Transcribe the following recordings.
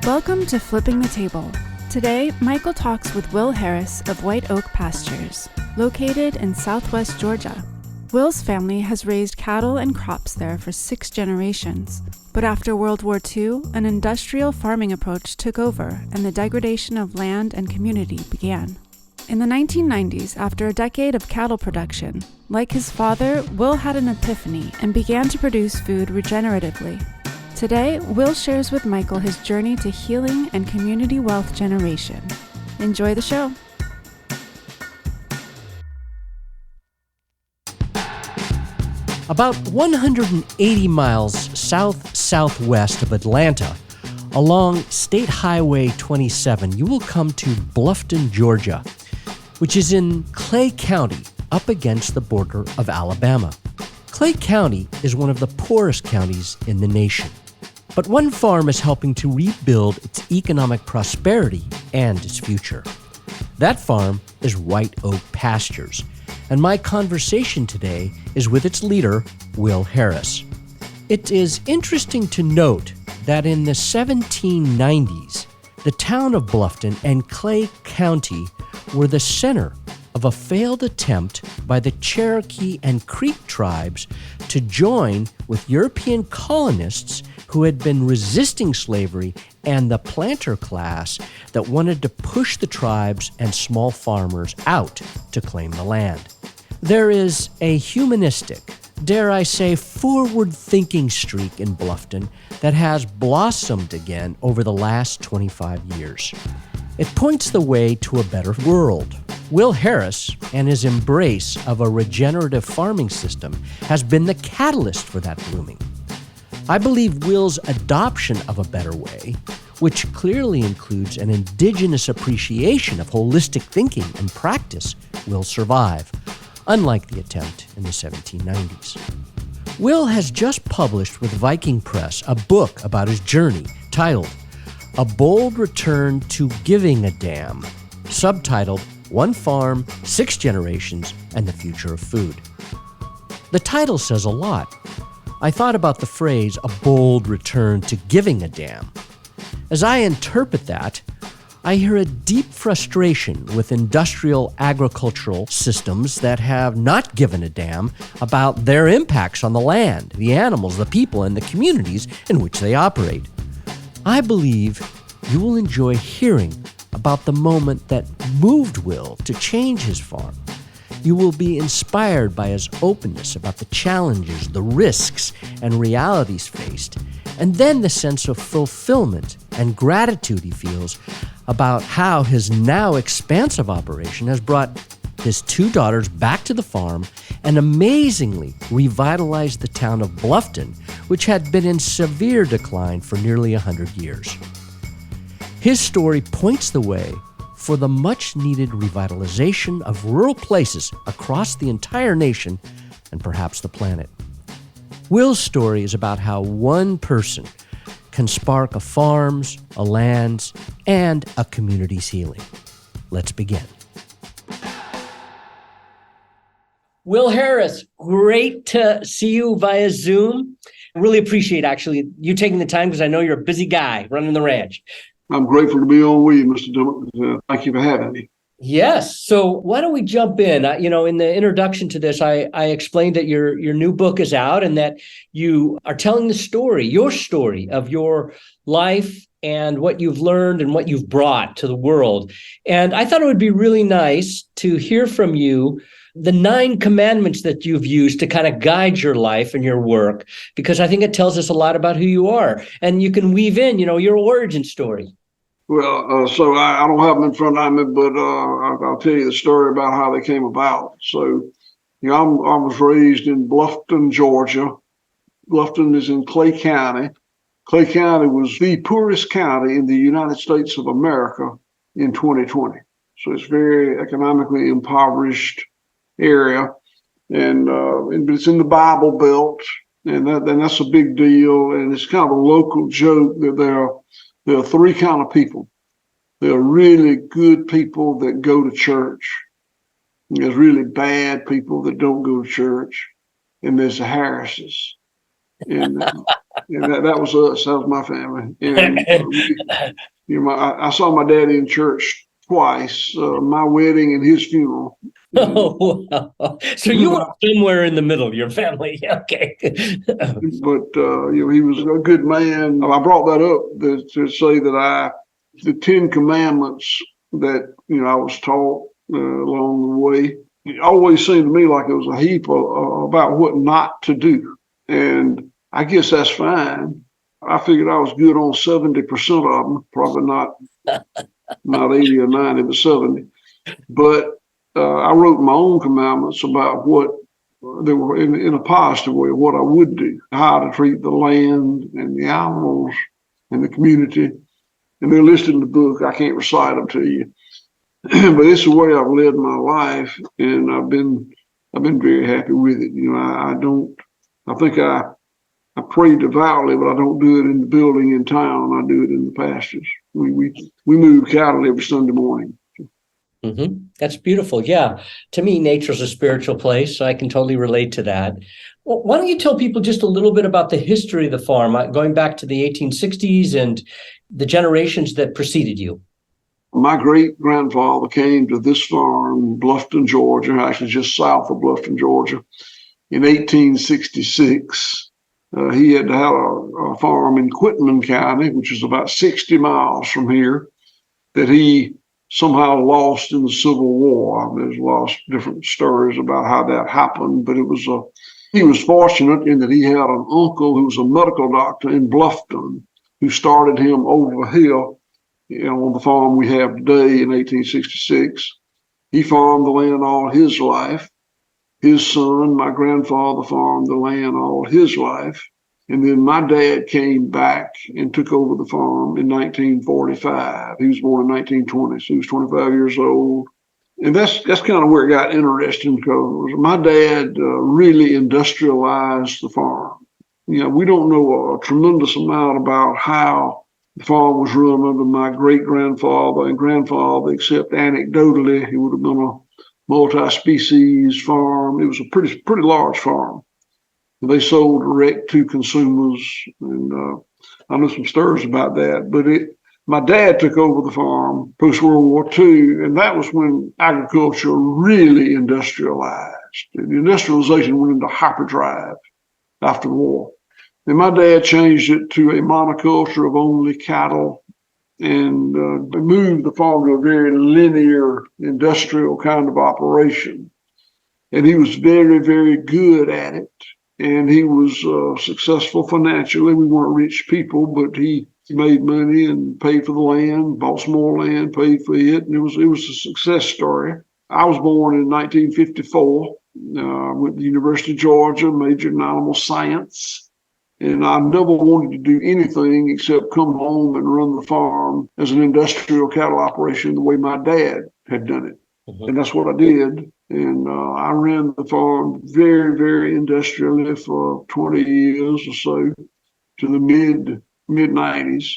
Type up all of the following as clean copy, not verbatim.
Welcome to Flipping the Table. Today, Michael talks with Will Harris of White Oak Pastures, located in southwest Georgia. Will's family has raised cattle and crops there for 6 generations, but after World War II, an industrial farming approach took over and the degradation of land and community began. In the 1990s, after a decade of cattle production, like his father, Will had an epiphany and began to produce food regeneratively. Today, Will shares with Michael his journey to healing and community wealth generation. Enjoy the show. About 180 miles south-southwest of Atlanta, along State Highway 27, you will come to Bluffton, Georgia, which is in Clay County, up against the border of Alabama. Clay County is one of the poorest counties in the nation. But one farm is helping to rebuild its economic prosperity and its future. That farm is White Oak Pastures, and my conversation today is with its leader, Will Harris. It is interesting to note that in the 1790s, the town of Bluffton and Clay County were the center of a failed attempt by the Cherokee and Creek tribes to join with European colonists who had been resisting slavery and the planter class that wanted to push the tribes and small farmers out to claim the land. There is a humanistic, dare I say, forward-thinking streak in Bluffton that has blossomed again over the last 25 years. It points the way to a better world. Will Harris and his embrace of a regenerative farming system has been the catalyst for that blooming. I believe Will's adoption of a better way, which clearly includes an indigenous appreciation of holistic thinking and practice, will survive, unlike the attempt in the 1790s. Will has just published with Viking Press a book about his journey titled A Bold Return to Giving a Damn, subtitled One Farm, 6 Generations, and the Future of Food. The title says a lot. I thought about the phrase, a bold return to giving a damn. As I interpret that, I hear a deep frustration with industrial agricultural systems that have not given a damn about their impacts on the land, the animals, the people, and the communities in which they operate. I believe you will enjoy hearing about the moment that moved Will to change his farm. You will be inspired by his openness about the challenges, the risks, and realities faced, and then the sense of fulfillment and gratitude he feels about how his now expansive operation has brought his 2 daughters back to the farm and amazingly revitalized the town of Bluffton, which had been in severe decline for nearly 100 years. His story points the way for the much-needed revitalization of rural places across the entire nation and perhaps the planet. Will's story is about how one person can spark a farm's, a land's, and a community's healing. Let's begin. Will Harris, great to see you via Zoom. I really appreciate actually you taking the time because I know you're a busy guy running the ranch. I'm grateful to be on with you, Mr. Dillon. Thank you for having me. Yes. So why don't we jump in? In the introduction to this, I explained that your new book is out and that you are telling the story, your story of your life and what you've learned and what you've brought to the world. And I thought it would be really nice to hear from you the 9 commandments that you've used to kind of guide your life and your work, because I think it tells us a lot about who you are. And you can weave in, your origin story. Well, so I don't have them in front of me, but I'll tell you the story about how they came about. So, I was raised in Bluffton, Georgia. Bluffton is in Clay County. Clay County was the poorest county in the United States of America in 2020. So it's very economically impoverished area, and it's in the Bible Belt, and that's a big deal. And it's kind of a local joke that there are 3 kind of people. There are really good people that go to church. There's really bad people that don't go to church, and there's the Harrises. And And that was us. That was my family. And I saw my daddy in church twice, my wedding and his funeral. Oh, wow. So you were somewhere in the middle, your family. Okay. But he was a good man. I brought that up to say that the 10 Commandments that I was taught along the way, it always seemed to me like it was a heap about what not to do. And I guess that's fine. I figured I was good on 70% of them, probably not 80 or 90, but 70. But I wrote my own commandments about what they were in a positive way, what I would do, how to treat the land and the animals and the community. And they're listed in the book. I can't recite them to you. But it's the way I've led my life, and I've been very happy with it. I think I pray devoutly, but I don't do it in the building in town. I do it in the pastures. We move cattle every Sunday morning. Mm-hmm. That's beautiful. Yeah. To me, nature's a spiritual place, so I can totally relate to that. Well, why don't you tell people just a little bit about the history of the farm, going back to the 1860s and the generations that preceded you? My great-grandfather came to this farm, Bluffton, Georgia, actually just south of Bluffton, Georgia, in 1866. He had had a farm in Quitman County, which is about 60 miles from here, that he somehow lost in the Civil War. There's lots of different stories about how that happened, but he was fortunate in that he had an uncle who was a medical doctor in Bluffton who started him over the hill, on the farm we have today in 1866. He farmed the land all his life. His son, my grandfather, farmed the land all his life. And then my dad came back and took over the farm in 1945. He was born in 1920, so he was 25 years old. And that's kind of where it got interesting, because my dad really industrialized the farm. We don't know a tremendous amount about how the farm was run under my great-grandfather and grandfather, except anecdotally, it would have been a multi-species farm. It was a pretty large farm. They sold direct to consumers, and I know some stories about that. But my dad took over the farm post-World War II, and that was when agriculture really industrialized. And the industrialization went into hyperdrive after the war. And my dad changed it to a monoculture of only cattle, and moved the farm to a very linear industrial kind of operation. And he was very, very good at it. And he was successful financially. We weren't rich people, but he made money and paid for the land, bought some more land, paid for it. And it was a success story. I was born in 1954, went to the University of Georgia, majored in animal science. And I never wanted to do anything except come home and run the farm as an industrial cattle operation the way my dad had done it. Mm-hmm. And that's what I did. And I ran the farm very, very industrially for 20 years or so, to the mid-90s.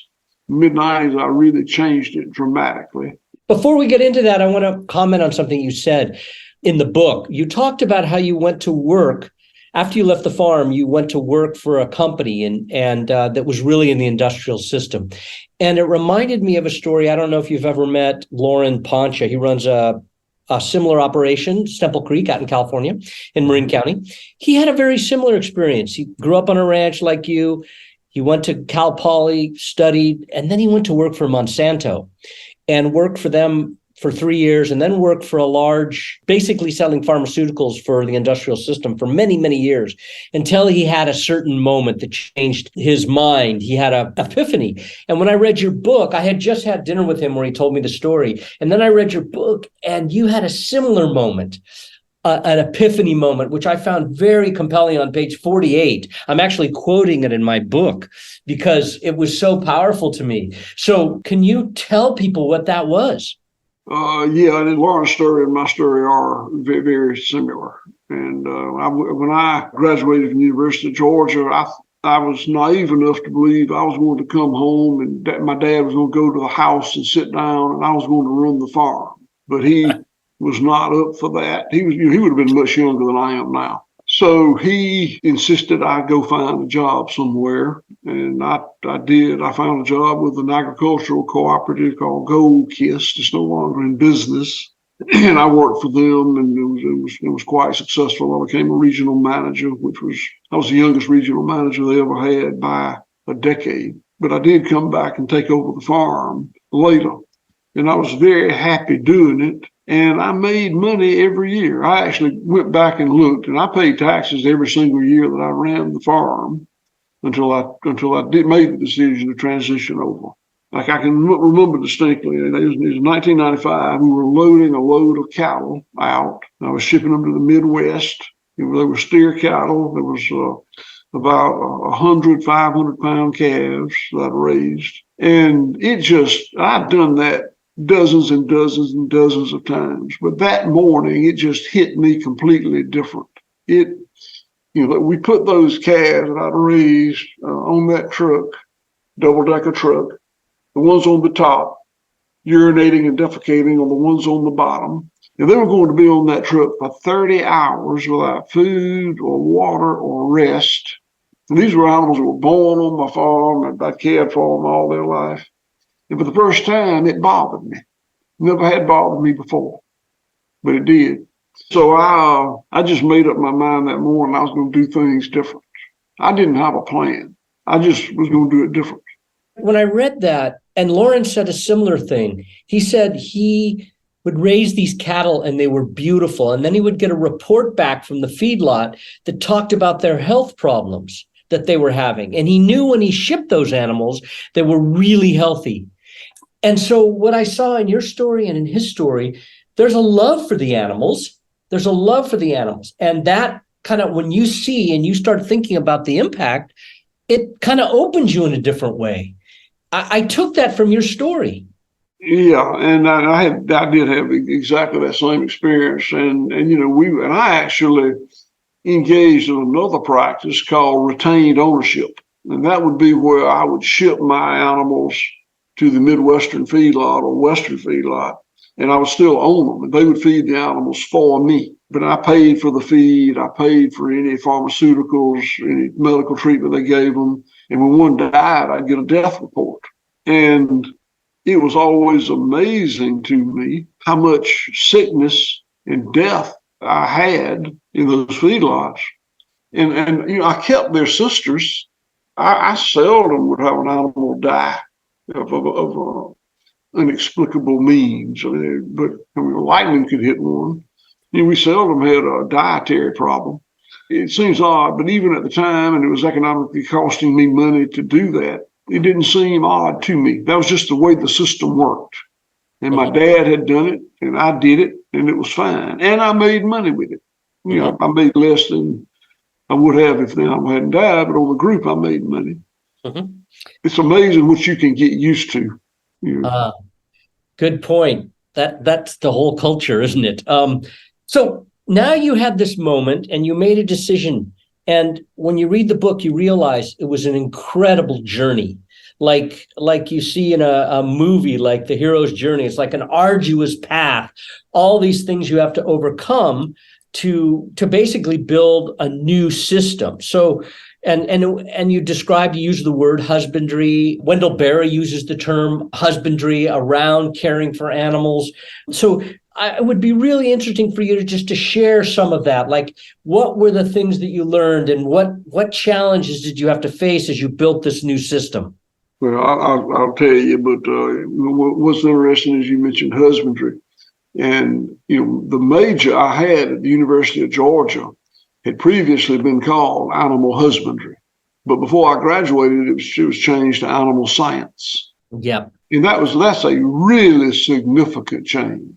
Mid-90s, I really changed it dramatically. Before we get into that, I want to comment on something you said in the book. You talked about how you went to work. After you left the farm, you went to work for a company and that was really in the industrial system. And it reminded me of a story. I don't know if you've ever met Lauren Poncha. He runs a similar operation, Stemple Creek out in California, in Marin County. He had a very similar experience. He grew up on a ranch like you. He went to Cal Poly, studied, and then he went to work for Monsanto and worked for them for 3 years, and then worked for a large, basically selling pharmaceuticals for the industrial system for many, many years, until he had a certain moment that changed his mind. He had an epiphany. And when I read your book, I had just had dinner with him where he told me the story. And then I read your book, and you had a similar moment, an epiphany moment, which I found very compelling on page 48. I'm actually quoting it in my book because it was so powerful to me. So can you tell people what that was? Yeah, and Lauren's story and my story are very, very similar. And when I graduated from the University of Georgia, I was naive enough to believe I was going to come home and my dad was going to go to the house and sit down and I was going to run the farm. But he was not up for that. He would have been much younger than I am now. So he insisted I go find a job somewhere, and I did. I found a job with an agricultural cooperative called Gold Kist. It's no longer in business, and I worked for them, and it was quite successful. I became a regional manager, I was the youngest regional manager they ever had by a decade. But I did come back and take over the farm later, and I was very happy doing it. And I made money every year. I actually went back and looked, and I paid taxes every single year that I ran the farm until I made the decision to transition over. Like I can remember distinctly, it was 1995. We were loading a load of cattle out. I was shipping them to the Midwest. They were steer cattle. There was about 100, 500-pound calves that I raised. And I'd done that dozens and dozens and dozens of times. But that morning, it just hit me completely different. We put those calves that I'd raised on that truck, double-decker truck, the ones on the top, urinating and defecating on the ones on the bottom. And they were going to be on that truck for 30 hours without food or water or rest. And these were animals that were born on my farm, and I cared for them all their life. And for the first time, it bothered me. Never had bothered me before, but it did. So I just made up my mind that morning I was going to do things different. I didn't have a plan. I just was going to do it different. When I read that, and Lawrence said a similar thing, he said he would raise these cattle and they were beautiful. And then he would get a report back from the feedlot that talked about their health problems that they were having. And he knew when he shipped those animals, they were really healthy. And so what I saw in your story and in his story, there's a love for the animals. There's a love for the animals. And that kind of, when you see and you start thinking about the impact, it kind of opens you in a different way. I took that from your story. Yeah, and I did have exactly that same experience. And I actually engaged in another practice called retained ownership. And that would be where I would ship my animals to the Midwestern feedlot or Western feedlot, and I would still own them. And they would feed the animals for me. But I paid for the feed. I paid for any pharmaceuticals, any medical treatment they gave them. And when one died, I'd get a death report. And it was always amazing to me how much sickness and death I had in those feedlots. And I kept their sisters. I seldom would have an animal die of inexplicable means. But lightning could hit one. We seldom had a dietary problem. It seems odd, but even at the time, and it was economically costing me money to do that, it didn't seem odd to me. That was just the way the system worked. And my dad had done it, and I did it, and it was fine. And I made money with it. I made less than I would have if the animal hadn't died, but on the group, I made money. Mm-hmm. It's amazing what you can get used to. Good point. That's the whole culture, isn't it? So now you had this moment and you made a decision. And when you read the book, you realize it was an incredible journey. Like you see in a movie, like The Hero's Journey. It's like an arduous path. All these things you have to overcome to basically build a new system. So, and you use the word husbandry. Wendell Berry uses the term husbandry around caring for animals. So it would be really interesting for you to share some of that. Like, what were the things that you learned, and what challenges did you have to face as you built this new system? Well, I'll tell you, but what's interesting is you mentioned husbandry. And, the major I had at the University of Georgia had previously been called animal husbandry. But before I graduated, it was changed to animal science. Yeah. And that's a really significant change.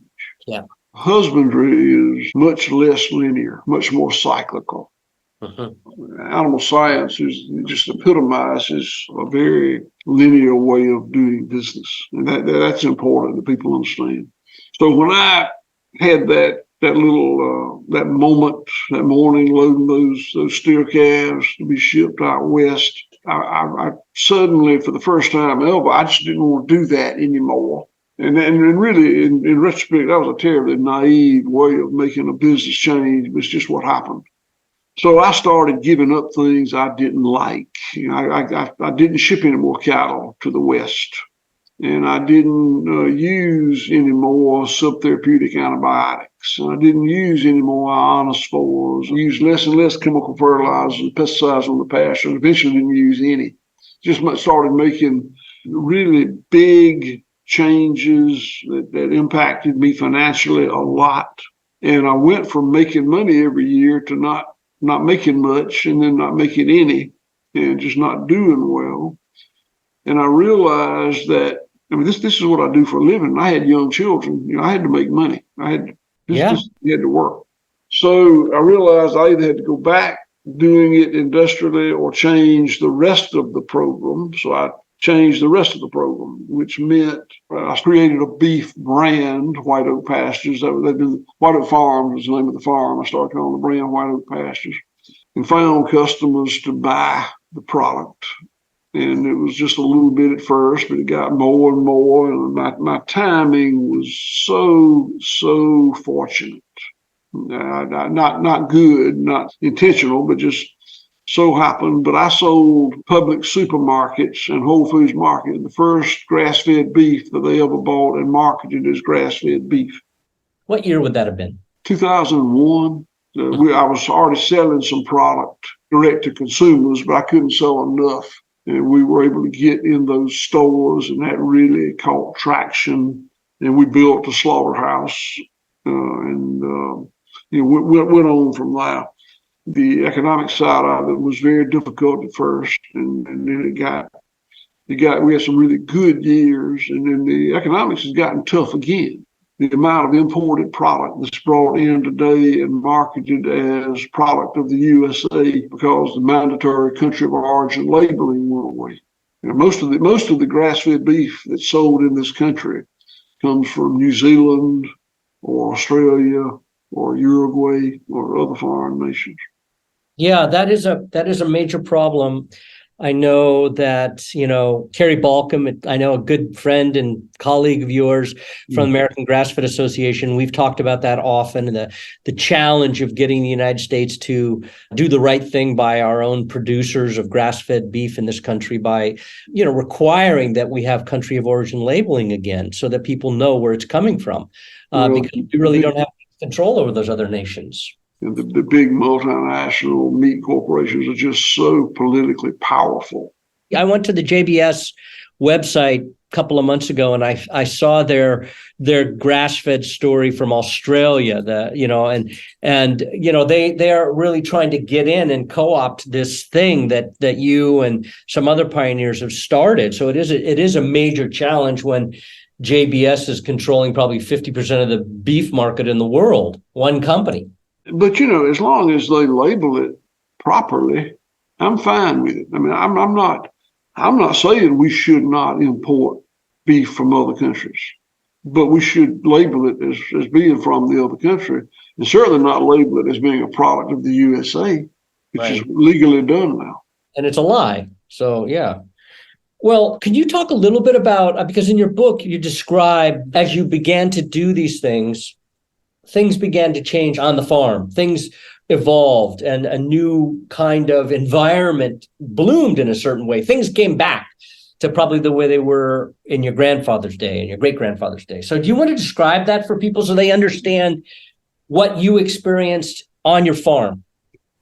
Yeah. Husbandry is much less linear, much more cyclical. Mm-hmm. Animal science is just epitomizes a very linear way of doing business. And that's important that people understand. So when I had that moment, that morning, loading those steer calves to be shipped out west, I suddenly, for the first time ever, I just didn't want to do that anymore. And really, in retrospect, that was a terribly naive way of making a business change. It's just what happened. So I started giving up things I didn't like. I didn't ship any more cattle to the West, and I didn't use any more subtherapeutic antibiotics. And I didn't use any more ionospores. I used less and less chemical fertilizers and pesticides on the pasture. Eventually didn't use any. Just started making really big changes that impacted me financially a lot. And I went from making money every year to not making much, and then not making any, and just not doing well. And I realized that, I mean, this is what I do for a living. I had young children. I had to make money. You had to work. So I realized I either had to go back doing it industrially or change the rest of the program. So I changed the rest of the program, which meant I created a beef brand, White Oak Pastures. White Oak Farms was the name of the farm. I started calling the brand White Oak Pastures, and found customers to buy the product. And it was just a little bit at first, but it got more and more. And my timing was so fortunate. Not good, not intentional, but just so happened. But I sold Public supermarkets and Whole Foods Market the first grass-fed beef that they ever bought and marketed as grass-fed beef. What year would that have been? 2001. I was already selling some product direct to consumers, but I couldn't sell enough. And we were able to get in those stores, and that really caught traction. And we built a slaughterhouse, and went on from there. The economic side of it was very difficult at first, and then we had some really good years, and then the economics has gotten tough again. The amount of imported product that's brought in today and marketed as product of the USA because the mandatory country of origin labeling went away. Most of the grass-fed beef that's sold in this country comes from New Zealand or Australia or Uruguay or other foreign nations. Yeah, that is a major problem. I know that, Kerry Balcom, I know a good friend and colleague of yours from the American Grass-Fed Association. We've talked about that often, and the challenge of getting the United States to do the right thing by our own producers of grass-fed beef in this country by, requiring that we have country of origin labeling again so that people know where it's coming from, because we really don't have control over those other nations. And the big multinational meat corporations are just so politically powerful. I went to the JBS website a couple of months ago, and I saw their grass-fed story from Australia. They are really trying to get in and co-opt this thing that you and some other pioneers have started. So it is a major challenge when JBS is controlling probably 50% of the beef market in the world, one company. But, as long as they label it properly, I'm fine with it. I mean, I'm not saying we should not import beef from other countries, but we should label it as being from the other country, and certainly not label it as being a product of the USA, which is legally done now. And it's a lie. So, yeah. Well, can you talk a little bit about, because in your book, you describe as you began to do these things began to change on the farm. Things evolved and a new kind of environment bloomed in a certain way. Things came back to probably the way they were in your grandfather's day and your great-grandfather's day. So do you want to describe that for people so they understand what you experienced on your farm?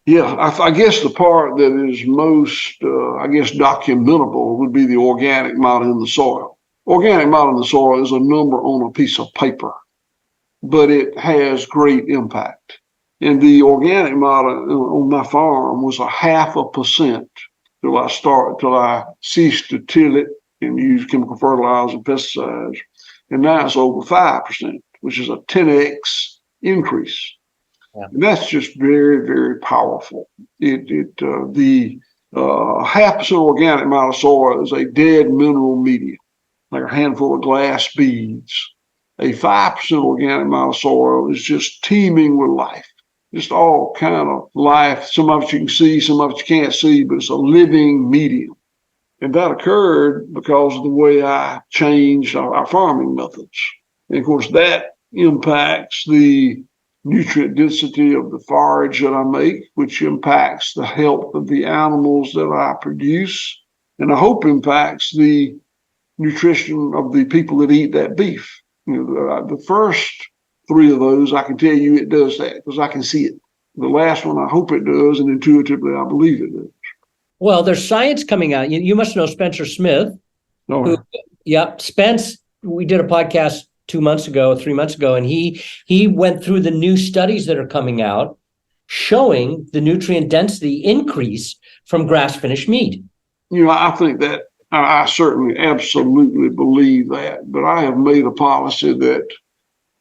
Yeah, I guess the part that is most, documentable would be the organic matter in the soil. Organic matter in the soil is a number on a piece of paper, but it has great impact. And the organic matter on my farm was 0.5% till I ceased to till it and use chemical fertilizers and pesticides. And now it's over 5%, which is a 10x increase. Yeah. And that's just very, very powerful. The 0.5% organic matter soil is a dead mineral medium, like a handful of glass beads. A 5% organic matter soil is just teeming with life, just all kind of life. Some of it you can see, some of it you can't see, but it's a living medium. And that occurred because of the way I changed our farming methods. And of course, that impacts the nutrient density of the forage that I make, which impacts the health of the animals that I produce, and I hope impacts the nutrition of the people that eat that beef. The first three of those, I can tell you it does that because I can see it. The last one, I hope it does, and intuitively, I believe it does. Well, there's science coming out. You must know Spencer Smith. Oh, Yeah, Spence, we did a podcast 3 months ago, and he went through the new studies that are coming out showing the nutrient density increase from grass-finished meat. I think that I certainly absolutely believe that, but I have made a policy that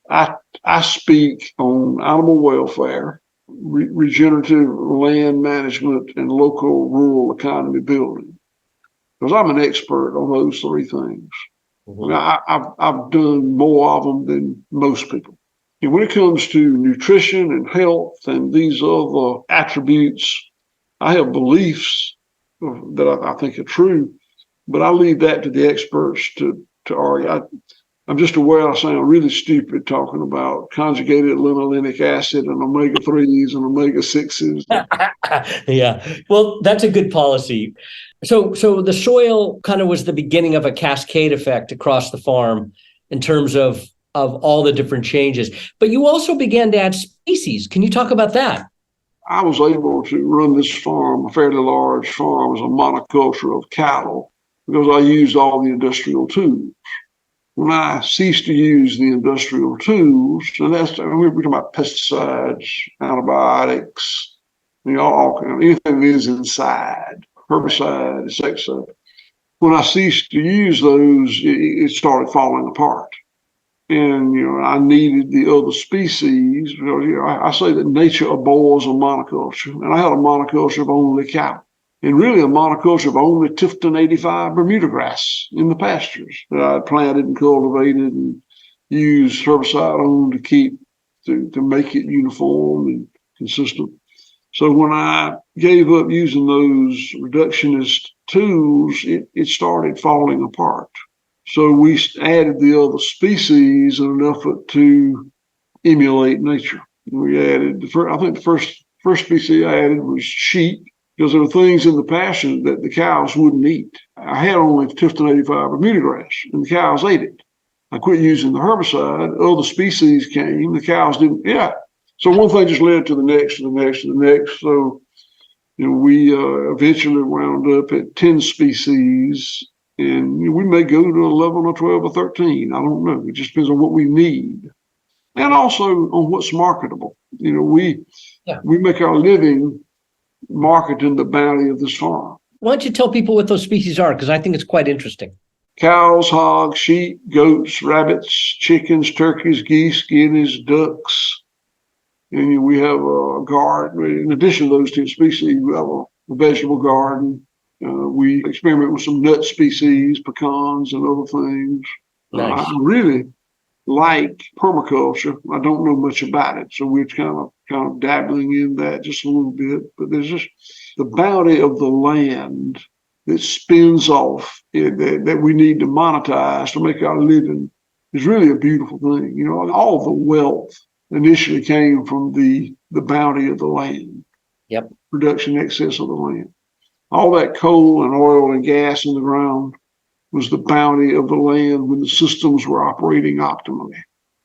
I speak on animal welfare, regenerative land management, and local rural economy building, because I'm an expert on those three things. Mm-hmm. I've done more of them than most people. And when it comes to nutrition and health and these other attributes, I have beliefs that I think are true, but I leave that to the experts to argue. I'm just aware I sound really stupid talking about conjugated linolenic acid and omega-3s and omega-6s. Yeah, well, that's a good policy. So the soil kind of was the beginning of a cascade effect across the farm in terms of all the different changes. But you also began to add species. Can you talk about that? I was able to run this farm, a fairly large farm, as a monoculture of cattle because I used all the industrial tools. When I ceased to use the industrial tools, and we're talking about pesticides, antibiotics, anything that is inside, herbicide, insecticide. When I ceased to use those, it started falling apart. And, I needed the other species. I say that nature abhors a monoculture. And I had a monoculture of only cattle. And really a monoculture of only Tifton 85 Bermuda grass in the pastures that I planted and cultivated and used herbicide on to make it uniform and consistent. So when I gave up using those reductionist tools, it started falling apart. So we added the other species in an effort to emulate nature. We added I think the first species I added was sheep, because there were things in the pasture that the cows wouldn't eat. I had only Tifton 85 Bermuda grass, and the cows ate it. I quit using the herbicide. Other species came. The cows didn't. Yeah. So one thing just led to the next, to the next, to the next. So, we eventually wound up at 10 species, and we may go to 11 or 12 or 13. I don't know. It just depends on what we need, and also on what's marketable. We make our living marketing the bounty of this farm. Why don't you tell people what those species are? Because I think it's quite interesting. Cows, hogs, sheep, goats, rabbits, chickens, turkeys, geese, guineas, ducks. And we have a garden. In addition to those 10 species, we have a vegetable garden. We experiment with some nut species, pecans, and other things. Nice. I really like permaculture. I don't know much about it, so we're kind of dabbling in that just a little bit. But there's just the bounty of the land that spins off that we need to monetize to make our living is really a beautiful thing. All the wealth initially came from the bounty of the land. Yep. Production excess of the land. All that coal and oil and gas in the ground was the bounty of the land when the systems were operating optimally.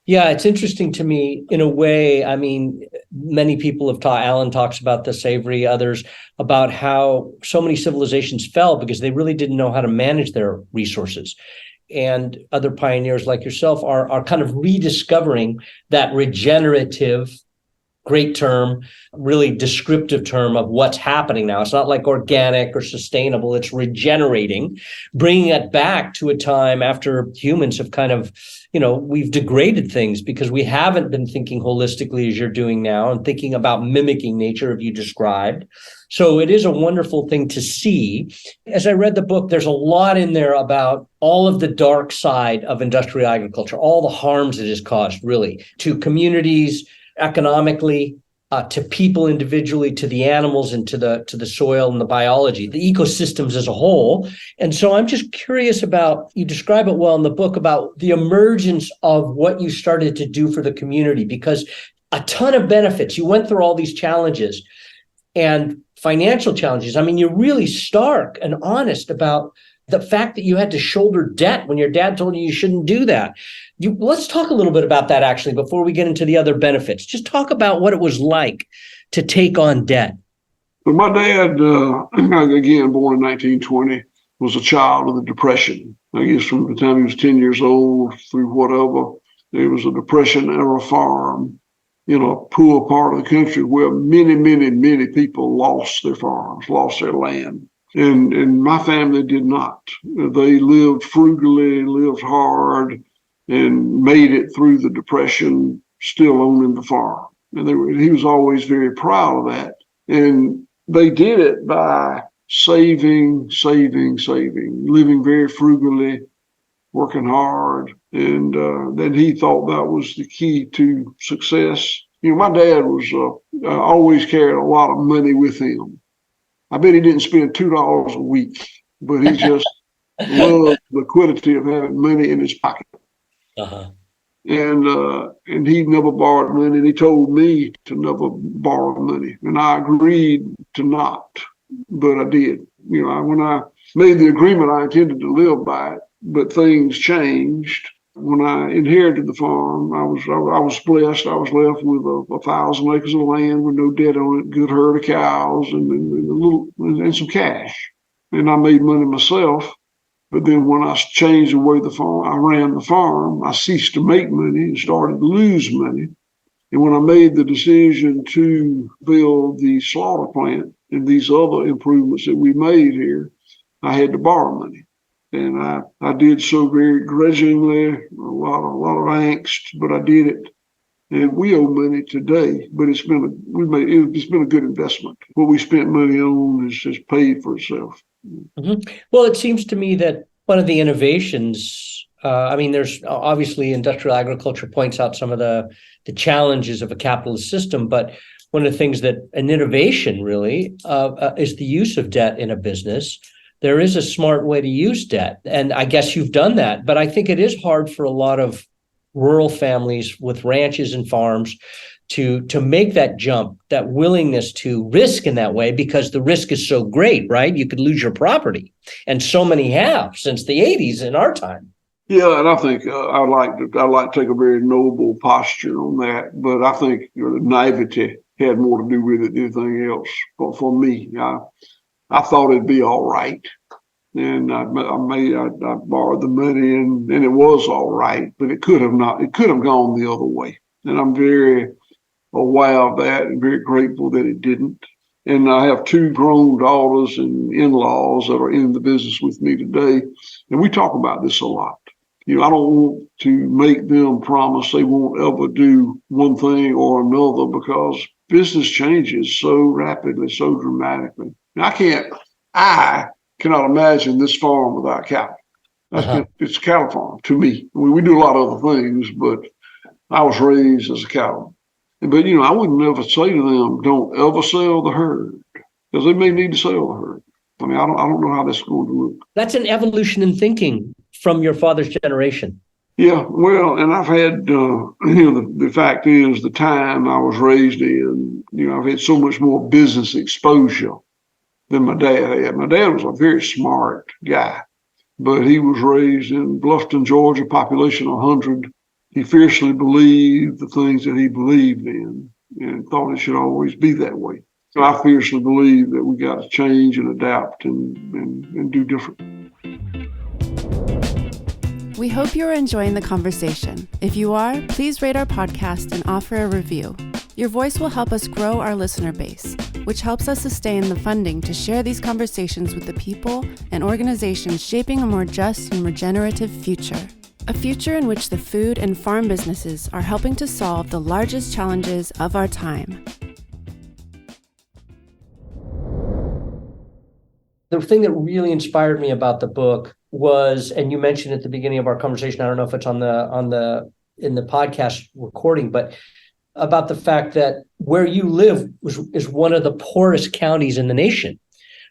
Yeah, it's interesting to me in a way. I mean, many people have taught, Alan talks about this, Avery, others, about how so many civilizations fell because they really didn't know how to manage their resources. And other pioneers like yourself are kind of rediscovering that regenerative, great term, really descriptive term of what's happening now. It's not like organic or sustainable, it's regenerating, bringing it back to a time after humans have kind of, we've degraded things because we haven't been thinking holistically as you're doing now and thinking about mimicking nature as you described. So it is a wonderful thing to see. As I read the book, there's a lot in there about all of the dark side of industrial agriculture, all the harms it has caused really to communities, economically, to people individually, to the animals, and to the soil and the biology, the ecosystems as a whole. And so I'm just curious about, you describe it well in the book, about the emergence of what you started to do for the community, because a ton of benefits. You went through all these challenges and financial challenges. I mean, you're really stark and honest about the fact that you had to shoulder debt when your dad told you shouldn't do that. Let's talk a little bit about that, actually, before we get into the other benefits. Just talk about what it was like to take on debt. But my dad, again, born in 1920, was a child of the Depression. I guess from the time he was 10 years old through whatever, there was a Depression era farm in a poor part of the country where many, many, many people lost their farms, lost their land. And my family did not. They lived frugally, lived hard, and made it through the Depression, still owning the farm. And he was always very proud of that. And they did it by saving, living very frugally, working hard. And then he thought that was the key to success. You know, my dad was always carried a lot of money with him. I bet he didn't spend $2 a week, but he just loved the liquidity of having money in his pocket. Uh-huh. And he never borrowed money. And he told me to never borrow money, and I agreed to not, but I did. You know, when I made the agreement, I intended to live by it, but things changed. When I inherited the farm, I was blessed. I was left with 1,000 acres of land with no debt on it, good herd of cows, and some cash. And I made money myself. But then when I changed the way I ran the farm, I ceased to make money and started to lose money. And when I made the decision to build the slaughter plant and these other improvements that we made here, I had to borrow money. And I did so very grudgingly, a lot of angst, but I did it. And we owe money today, but it's been a good investment. What we spent money on has paid for itself. Mm-hmm. Well, it seems to me that one of the innovations, there's obviously industrial agriculture points out some of the challenges of a capitalist system, but one of the things that an innovation really is the use of debt in a business. There is a smart way to use debt, and I guess you've done that, but I think it is hard for a lot of rural families with ranches and farms to make that jump, that willingness to risk in that way, because the risk is so great, right? You could lose your property, and so many have since the 80s in our time. Yeah, and I think I'd like to take a very noble posture on that, but I think the naivety had more to do with it than anything else. But for me, I thought it'd be all right, and I borrowed the money, and it was all right, but it could have not. It could have gone the other way, and I'm very aware of that and very grateful that it didn't. And I have 2 grown daughters and in-laws that are in the business with me today, and we talk about this a lot. You know, I don't want to make them promise they won't ever do one thing or another, because business changes so rapidly, so dramatically. I cannot imagine this farm without cattle. It's a cattle farm to me. We do a lot of other things, but I was raised as a cattleman. But, you know, I would never say to them, don't ever sell the herd, because they may need to sell the herd. I mean, I don't know how that's going to look. That's an evolution in thinking from your father's generation. Yeah, well, and I've had, the fact is, the time I was raised in, I've had so much more business exposure than my dad had. My dad was a very smart guy, but he was raised in Bluffton, Georgia, population 100. He fiercely believed the things that he believed in and thought it should always be that way. So I fiercely believe that we got to change and adapt and do different. We hope you are enjoying the conversation. If you are, please rate our podcast and offer a review. Your voice will help us grow our listener base, which helps us sustain the funding to share these conversations with the people and organizations shaping a more just and regenerative future. A future in which the food and farm businesses are helping to solve the largest challenges of our time. The thing that really inspired me about the book was, and you mentioned at the beginning of our conversation, I don't know if it's in the podcast recording, but about the fact that where you live is one of the poorest counties in the nation.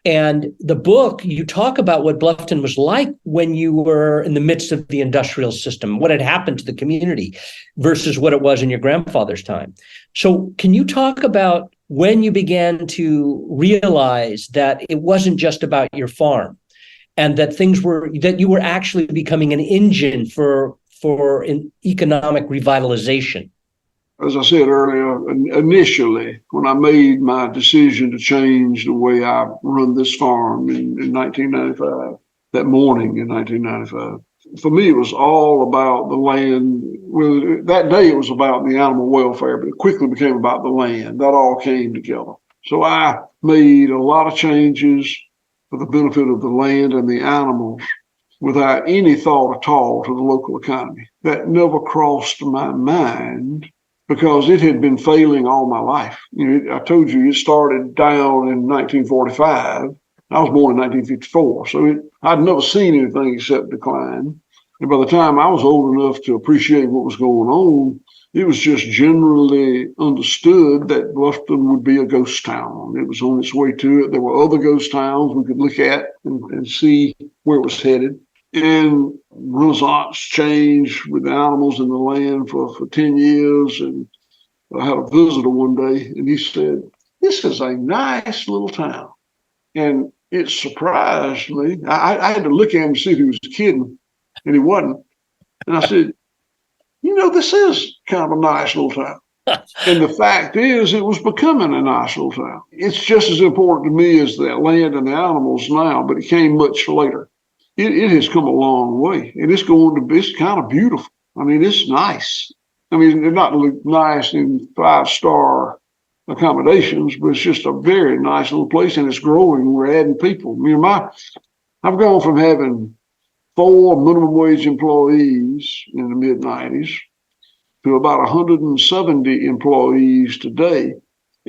And the book, you talk about what Bluffton was like when you were in the midst of the industrial system, what had happened to the community versus what it was in your grandfather's time. So can you talk about when you began to realize that it wasn't just about your farm and that you were actually becoming an engine for an economic revitalization? As I said earlier, initially, when I made my decision to change the way I run this farm in 1995, that morning in 1995, for me, it was all about the land. Well, that day it was about the animal welfare, but it quickly became about the land. That all came together. So I made a lot of changes for the benefit of the land and the animals without any thought at all to the local economy. That never crossed my mind, because it had been failing all my life. I told you it started down in 1945. I was born in 1954, so I'd never seen anything except decline. And by the time I was old enough to appreciate what was going on, it was just generally understood that Bluffton would be a ghost town. It was on its way to it. There were other ghost towns we could look at and see where it was headed. And Renaissance changed with the animals in the land for 10 years. And I had a visitor one day, and he said, "This is a nice little town." And it surprised me. I had to look at him to see if he was kidding, and he wasn't. And I said, "This is kind of a nice little town." And the fact is, it was becoming a nice little town. It's just as important to me as that land and the animals now, but it came much later. It has come a long way, and it's kind of beautiful. I mean, it's nice. I mean, they're not nice in 5-star accommodations, but it's just a very nice little place, and it's growing. We're adding people. I've gone from having 4 minimum wage employees in the mid-90s to about 170 employees today.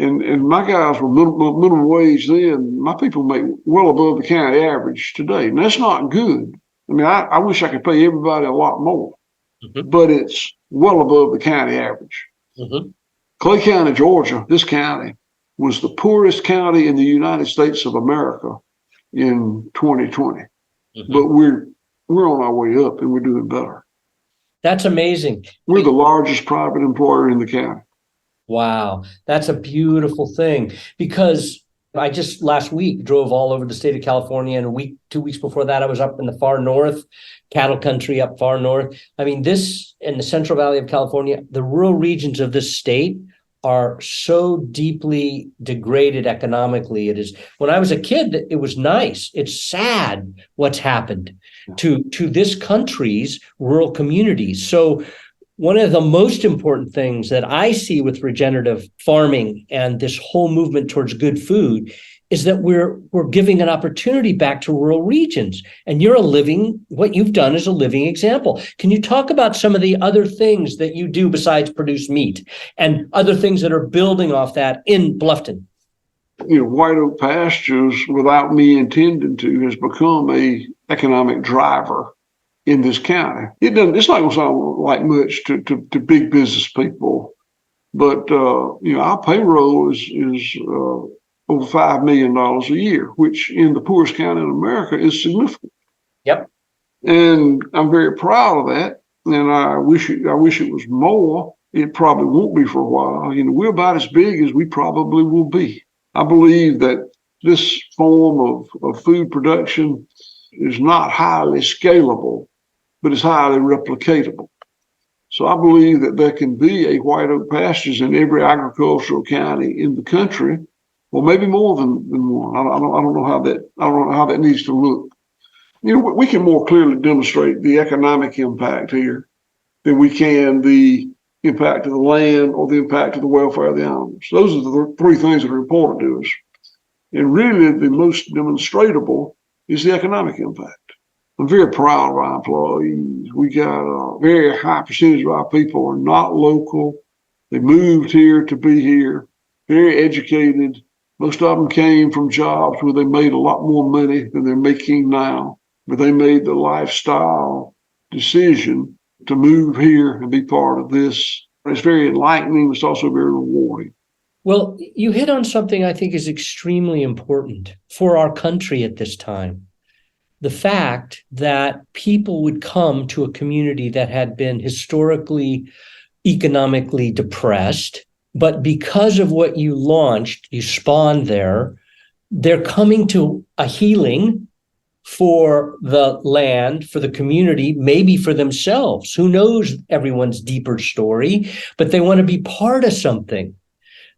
And my guys were minimum wage then. My people make well above the county average today. And that's not good. I mean, I wish I could pay everybody a lot more, but it's well above the county average. Clay County, Georgia, this county was the poorest county in the United States of America in 2020. But we're on our way up, and we're doing better. That's amazing. We're the largest private employer in the county. Wow, that's a beautiful thing, because I just last week drove all over the state of California, and 2 weeks before that, I was up in the far north, cattle country up far north. I mean, this in the Central Valley of California, the rural regions of this state are so deeply degraded economically. It is, when I was a kid, it was nice. It's sad what's happened to this country's rural communities. So one of the most important things that I see with regenerative farming and this whole movement towards good food is that we're giving an opportunity back to rural regions. And what you've done is a living example. Can you talk about some of the other things that you do besides produce meat and other things that are building off that in Bluffton? White Oak Pastures, without me intending to, has become a economic driver in this county. It's not going to sound like much to big business people, but our payroll is over $5 million a year, which in the poorest county in America is significant. Yep. And I'm very proud of that. And I wish it was more. It probably won't be for a while. We're about as big as we probably will be. I believe that this form of food production is not highly scalable, but it's highly replicatable. So I believe that there can be a White Oak Pastures in every agricultural county in the country, or maybe more than one. I don't know how that needs to look. We can more clearly demonstrate the economic impact here than we can the impact of the land or the impact of the welfare of the animals. Those are the 3 things that are important to us. And really, the most demonstratable is the economic impact. I'm very proud of our employees. We got a very high percentage of our people are not local. They moved here to be here, very educated. Most of them came from jobs where they made a lot more money than they're making now, but they made the lifestyle decision to move here and be part of this. It's very enlightening. It's also very rewarding. Well, you hit on something I think is extremely important for our country at this time. The fact that people would come to a community that had been historically economically depressed, but because of what you launched, you spawned there, they're coming to a healing for the land, for the community, maybe for themselves. Who knows everyone's deeper story, but they want to be part of something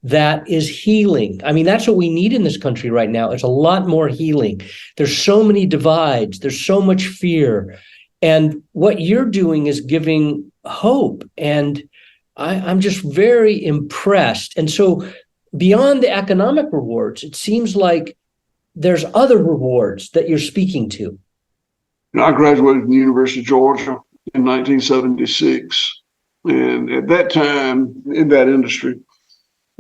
that is healing. I mean, that's what we need in this country right now. It's a lot more healing. There's so many divides. There's so much fear. And what you're doing is giving hope. And I'm just very impressed. And so beyond the economic rewards, it seems like there's other rewards that you're speaking to. I graduated from the University of Georgia in 1976. And at that time in that industry,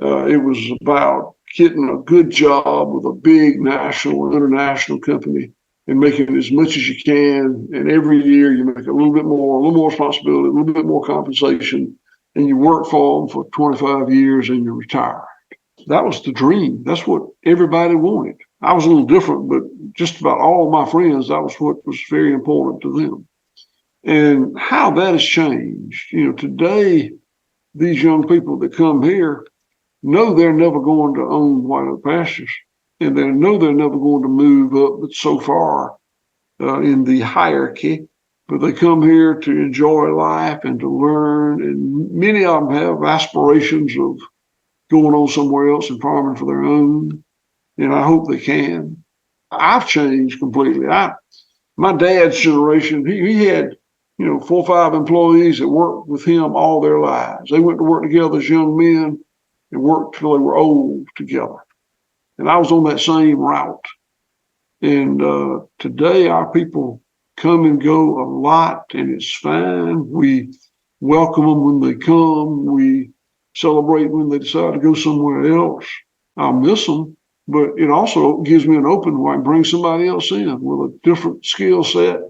it was about getting a good job with a big national or international company and making as much as you can. And every year you make a little more responsibility, a little bit more compensation, and you work for them for 25 years and you retire. That was the dream. That's what everybody wanted. I was a little different, but just about all of my friends, that was what was very important to them. And how that has changed. Today, these young people that come here know they're never going to own White Oak Pastures, and they know they're never going to move up so far in the hierarchy, but they come here to enjoy life and to learn, and many of them have aspirations of going on somewhere else and farming for their own, and I hope they can. I've changed completely. My dad's generation, he had 4 or 5 employees that worked with him all their lives. They went to work together as young men and worked till they were old together. And I was on that same route. And today our people come and go a lot, and it's fine. We welcome them when they come. We celebrate when they decide to go somewhere else. I'll miss them, but it also gives me an open where I can bring somebody else in with a different skill set,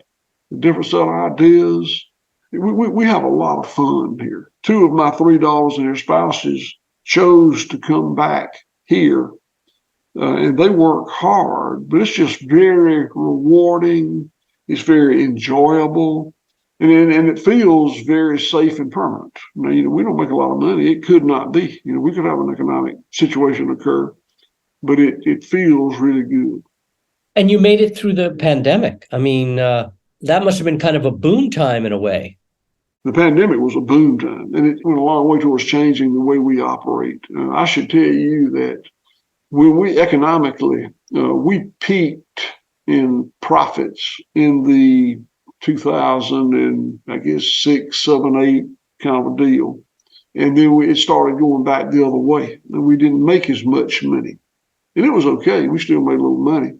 a different set of ideas. We have a lot of fun here. 2 of my 3 daughters and their spouses chose to come back here, and they work hard, but it's just very rewarding. It's very enjoyable, and it feels very safe and permanent. Now, we don't make a lot of money. It could not be. We could have an economic situation occur, but it feels really good. And you made it through the pandemic. I mean, that must have been kind of a boom time in a way. The pandemic was a boom time, and it went a long way towards changing the way we operate. I should tell you that when we economically, we peaked in profits in the 2000 and I guess 6, 7, 8 kind of a deal. And then it started going back the other way, and we didn't make as much money. And it was okay. We still made a little money.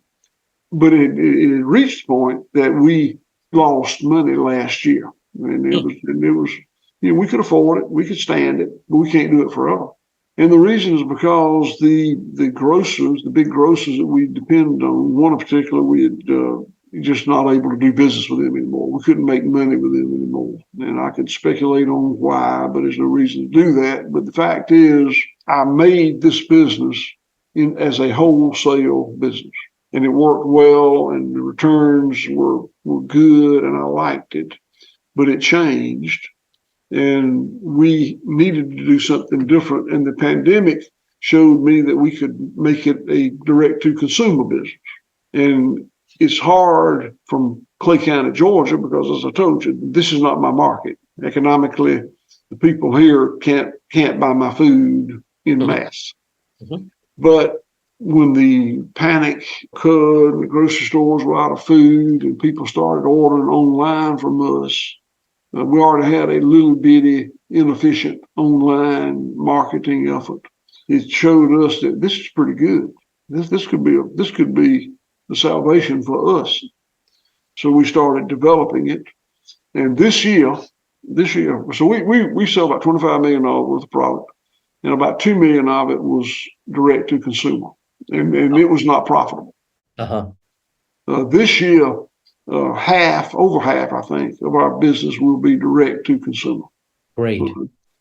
But it reached the point that we lost money last year. And it was, we could afford it, we could stand it, but we can't do it forever. And the reason is because the grocers, the big grocers that we depend on, one in particular, we had just not able to do business with them anymore. We couldn't make money with them anymore. And I could speculate on why, but there's no reason to do that. But the fact is, I made this business as a wholesale business. And it worked well, and the returns were good, and I liked it. But it changed, and we needed to do something different. And the pandemic showed me that we could make it a direct-to-consumer business. And it's hard from Clay County, Georgia, because, as I told you, this is not my market. Economically, the people here can't buy my food in mass. Mm-hmm. But when the panic occurred, the grocery stores were out of food, and people started ordering online from us. We already had a little bitty, inefficient online marketing effort. It showed us that this is pretty good. This could be the salvation for us. So we started developing it, and this year, so we sell about $25 million worth of product, and about $2 million of it was direct to consumer, and it was not profitable. This year, over half, I think, of our business will be direct to consumer. Great.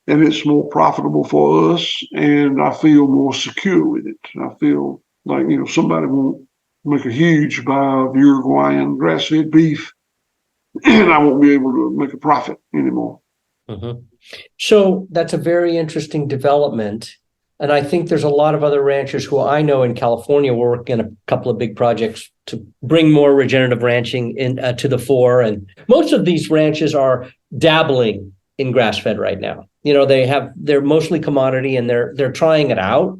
and it's more profitable for us, and I feel more secure with it. I feel like, somebody won't make a huge buy of Uruguayan grass-fed beef, and I won't be able to make a profit anymore. Mm-hmm. So that's a very interesting development. And I think there's a lot of other ranchers who I know in California working on a couple of big projects to bring more regenerative ranching in to the fore. And most of these ranches are dabbling in grass-fed right now. They're mostly commodity, and they're trying it out,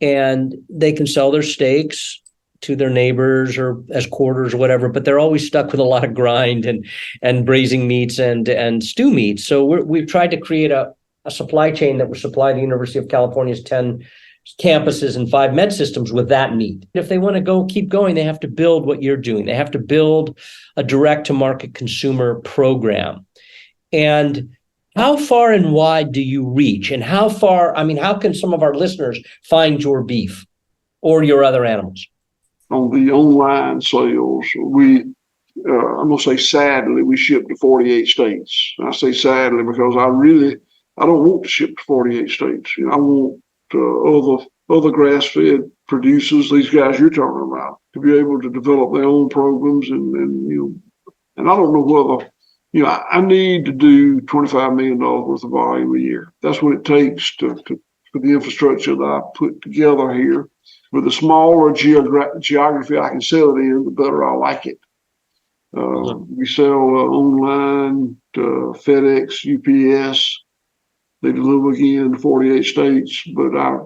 and they can sell their steaks to their neighbors or as quarters or whatever, but they're always stuck with a lot of grind and braising meats and stew meats. So we've tried to create a supply chain that would supply the University of California's 10 campuses and 5 med systems with that meat. If they want to keep going, they have to build what you're doing. They have to build a direct-to-market consumer program. And how far and wide do you reach? And how can some of our listeners find your beef or your other animals? On the online sales, I'm going to say sadly, we ship to 48 states. I say sadly because I don't want to ship to 48 states. I want other grass-fed producers, these guys you're talking about, to be able to develop their own programs. And I don't know whether, I need to do $25 million worth of volume a year. That's what it takes for the infrastructure that I put together here. But the smaller geography I can sell it in, the better I like it. We sell online, FedEx, UPS. They deliver again to 48 states. But I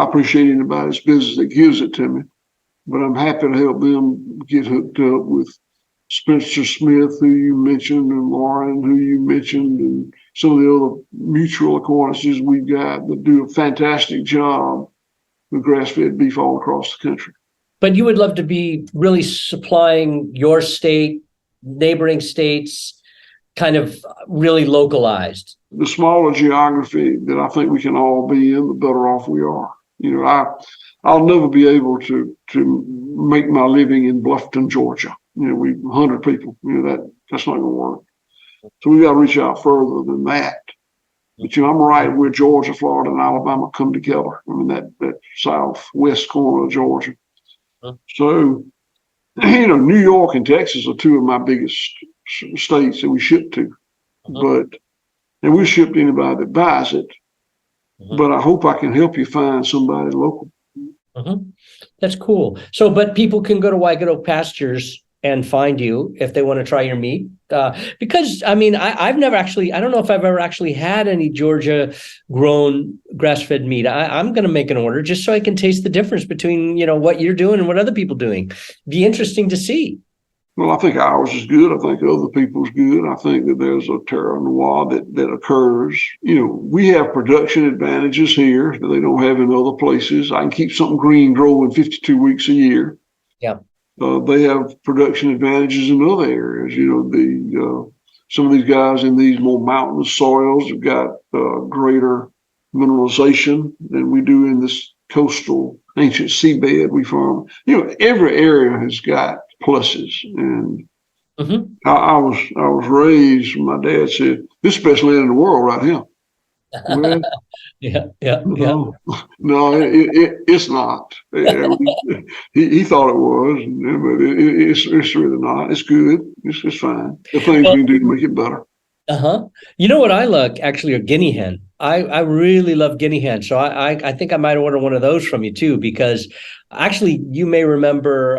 appreciate anybody's business that gives it to me. But I'm happy to help them get hooked up with Spencer Smith, who you mentioned, and Lauren, who you mentioned, and some of the other mutual acquaintances we've got that do a fantastic job with grass-fed beef all across the country. But you would love to be really supplying your state, neighboring states, kind of really localized. The smaller geography that I think we can all be in, the better off we are. I'll never be able to make my living in Bluffton, Georgia. We 100 people. That's not going to work. So we got to reach out further than that. But I'm right where Georgia, Florida, and Alabama come together. That southwest corner of Georgia. So, New York and Texas are 2 of my biggest states that we ship to. And we ship to anybody that buys it. But I hope I can help you find somebody local. That's cool. So, but people can go to White Oak Pastures and find you if they want to try your meat. Because, I've never actually, I don't know if I've ever actually had any Georgia grown grass-fed meat. I'm going to make an order just so I can taste the difference between, what you're doing and what other people are doing. Be interesting to see. Well, I think ours is good. I think other people's good. I think that there's a terroir noir that occurs. We have production advantages here that they don't have in other places. I can keep something green growing 52 weeks a year. Yeah. They have production advantages in other areas. Some of these guys in these more mountainous soils have got greater mineralization than we do in this coastal ancient seabed we farm. Every area has got pluses, and I was raised. My dad said, "This is the best land in the world, right here." Well, no, it's not. He thought it was, but it's really not. It's good. It's fine. The things we can do to make it better. You know what I like actually are guinea hen. I really love guinea hen. So I think I might order one of those from you too, because actually you may remember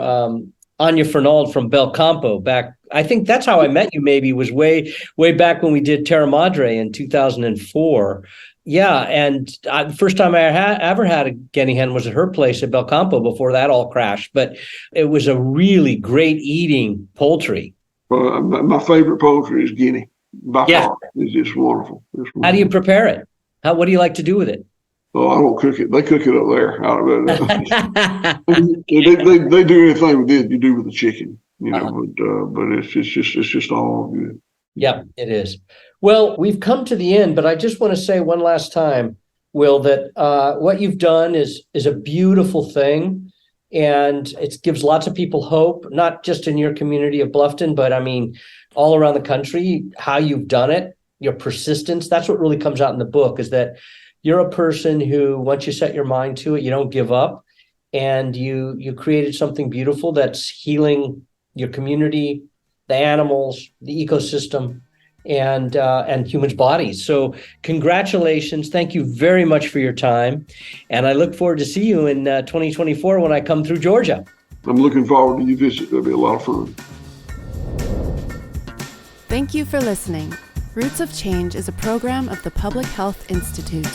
Anya Fernald from Belcampo back. I think that's how I met you. Maybe was way back when we did Terra Madre in 2004. Yeah, and the first time I ever had a guinea hen was at her place at Belcampo before that all crashed. But it was a really great eating poultry. My favorite poultry is guinea. By far, it's just wonderful. How do you prepare it? What do you like to do with it? Oh, I don't cook it. They cook it up there. They do anything with it you do with the chicken, but it's just all good. Yeah, it is. Well, we've come to the end, but I just want to say one last time, Will, that what you've done is a beautiful thing, and it gives lots of people hope, not just in your community of Bluffton, but all around the country, how you've done it. your persistence. That's what really comes out in the book, is that you're a person who, once you set your mind to it, you don't give up, and you created something beautiful that's healing your community, the animals, the ecosystem, and humans' bodies. So congratulations. Thank you very much for your time. And I look forward to see you in 2024 when I come through Georgia. I'm looking forward to your visit. That'll be a lot of fun. Thank you for listening. Roots of Change is a program of the Public Health Institute.